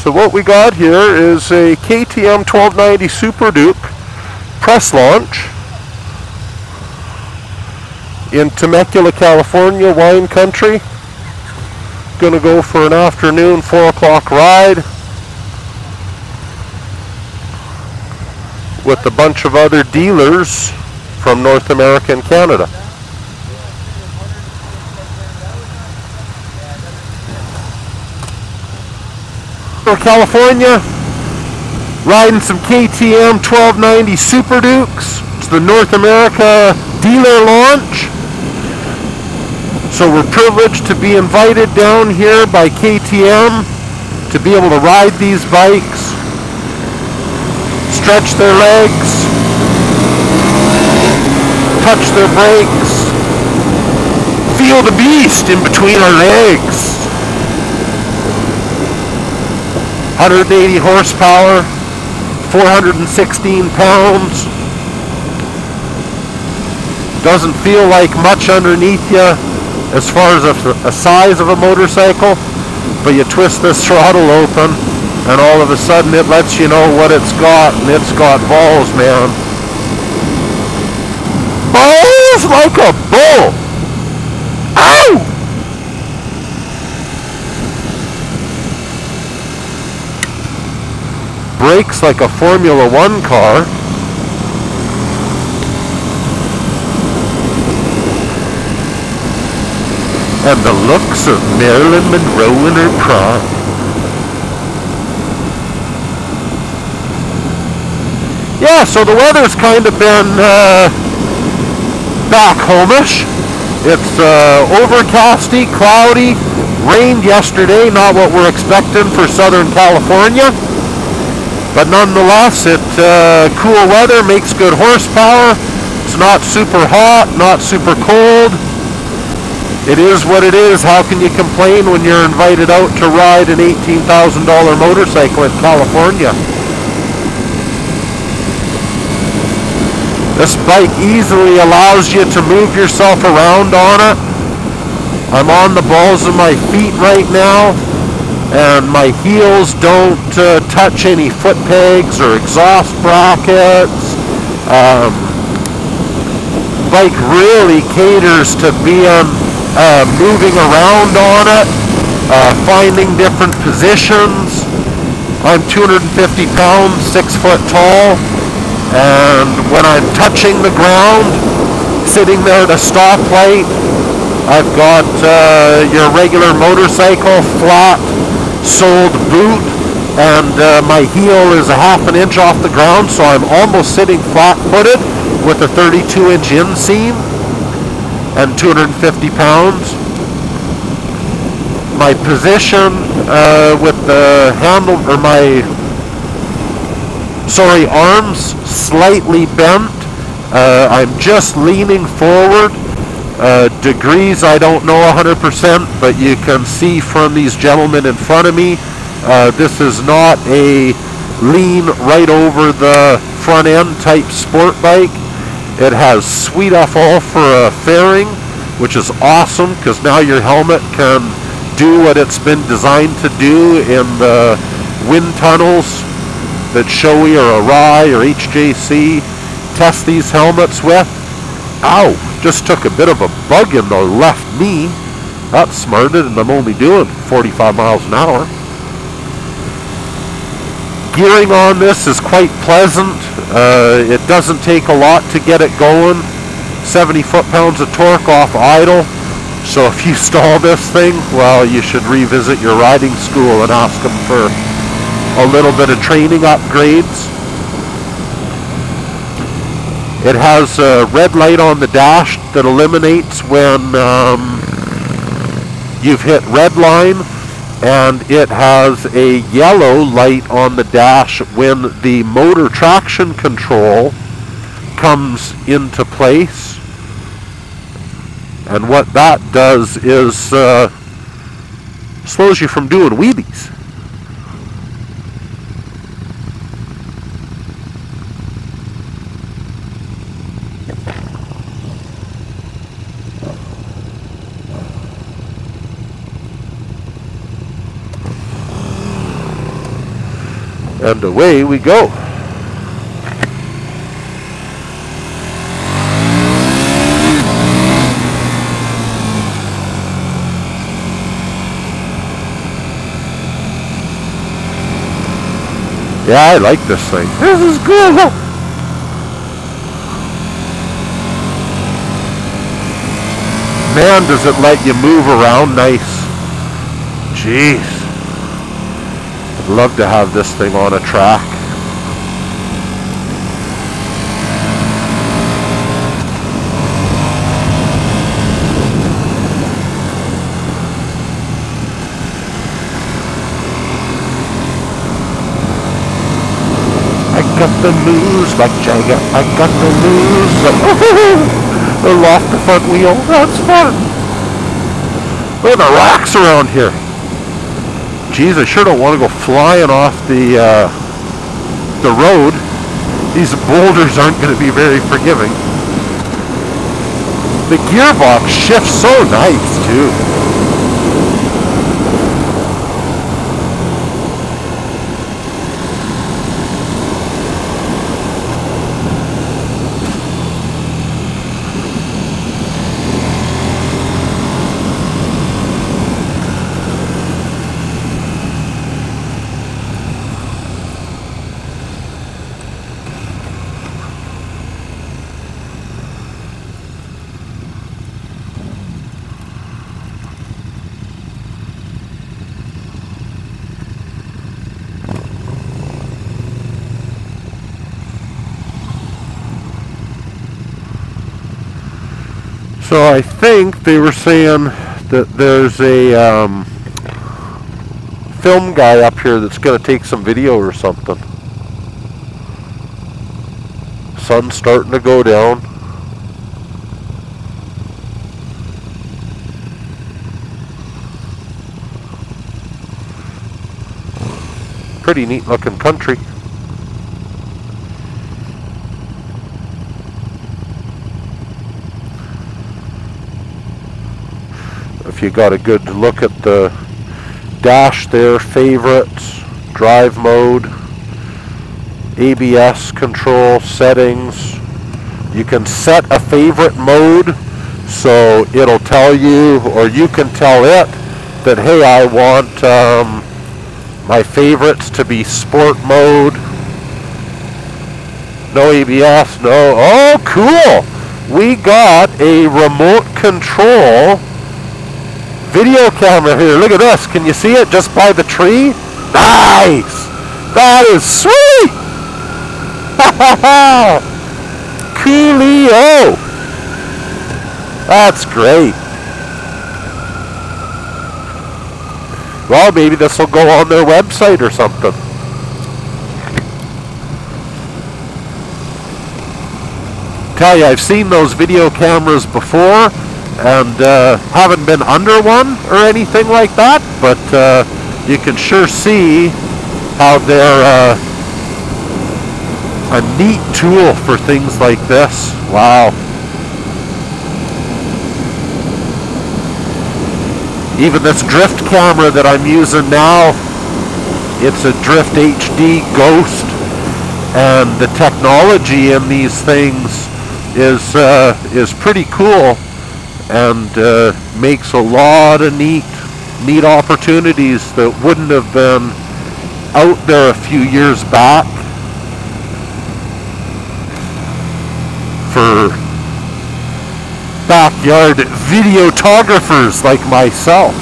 So what we got here is a KTM 1290 Super Duke press launch in Temecula, California, wine country. Gonna go for an afternoon 4 o'clock ride with a bunch of other dealers from North America and Canada. California, riding some KTM 1290 Super Dukes. It's the North America dealer launch. So we're privileged to be invited down here by KTM to be able to ride these bikes, stretch their legs, touch their brakes, feel the beast in between our legs. 180 horsepower, 416 pounds. Doesn't feel like much underneath you as far as a size of a motorcycle, but you twist this throttle open and all of a sudden it lets you know what it's got, and it's got balls, man. Balls like a bull. Ow! Brakes like a Formula One car. And the looks of Marilyn Monroe in her prime. Yeah, so the weather's kind of been back home-ish. It's overcasty, cloudy, rained yesterday, not what we're expecting for Southern California. But nonetheless, cool weather makes good horsepower. It's not super hot, not super cold. It is what it is. How can you complain when you're invited out to ride an $18,000 motorcycle in California? This bike easily allows you to move yourself around on it. I'm on the balls of my feet right now, and my heels don't touch any foot pegs or exhaust brackets. Bike really caters to being moving around on it, finding different positions. I'm 250 pounds, 6 foot tall, and when I'm touching the ground, sitting there at a stoplight, I've got your regular motorcycle flat soled boot, and my heel is a half an inch off the ground, so I'm almost sitting flat-footed with a 32-inch inseam and 250 pounds. My position with the handle, or my arms slightly bent. I'm just leaning forward. Degrees I don't know 100%, but you can see from these gentlemen in front of me, this is not a lean right over the front end type sport bike. It has sweet all for a fairing, which is awesome because now your helmet can do what it's been designed to do in the wind tunnels that Shoei or Arai or HJC test these helmets with. Ow! Just took a bit of a bug in the left knee. That's smarted, and I'm only doing 45 miles an hour. Gearing on this is quite pleasant. It doesn't take a lot to get it going. 70 foot-pounds of torque off idle. So if you stall this thing, well, you should revisit your riding school and ask them for a little bit of training upgrades. It has a red light on the dash that eliminates when you've hit red line, and it has a yellow light on the dash when the motor traction control comes into place. And what that does is slows you from doing wheelies. And away we go. Yeah, I like this thing. This is good. Man, does it let you move around nice. Jeez. I'd love to have this thing on a track. I got the moves like Jagger. I got the moves. They'll off the front wheel. That's fun. Look at the rocks around here. Geez, I sure don't want to go flying off the road. These boulders aren't going to be very forgiving. The gearbox shifts so nice too. So I think they were saying that there's a film guy up here that's going to take some video or something. Sun's starting to go down. Pretty neat looking country. If you got a good look at the dash there, favorites, drive mode, ABS control, settings. You can set a favorite mode, so it'll tell you, or you can tell it, that hey, I want my favorites to be sport mode. No ABS, no. Oh, cool! We got a remote control video camera here. Look at this. Can you see it just by the tree? Nice! That is sweet! Coolio! That's great. Well, maybe this will go on their website or something. Tell you, I've seen those video cameras before, and haven't been under one or anything like that, but you can sure see how they're a neat tool for things like this. Wow. Even this drift camera that I'm using now, it's a Drift HD Ghost, and the technology in these things is pretty cool. And makes a lot of neat opportunities that wouldn't have been out there a few years back for backyard videographers like myself.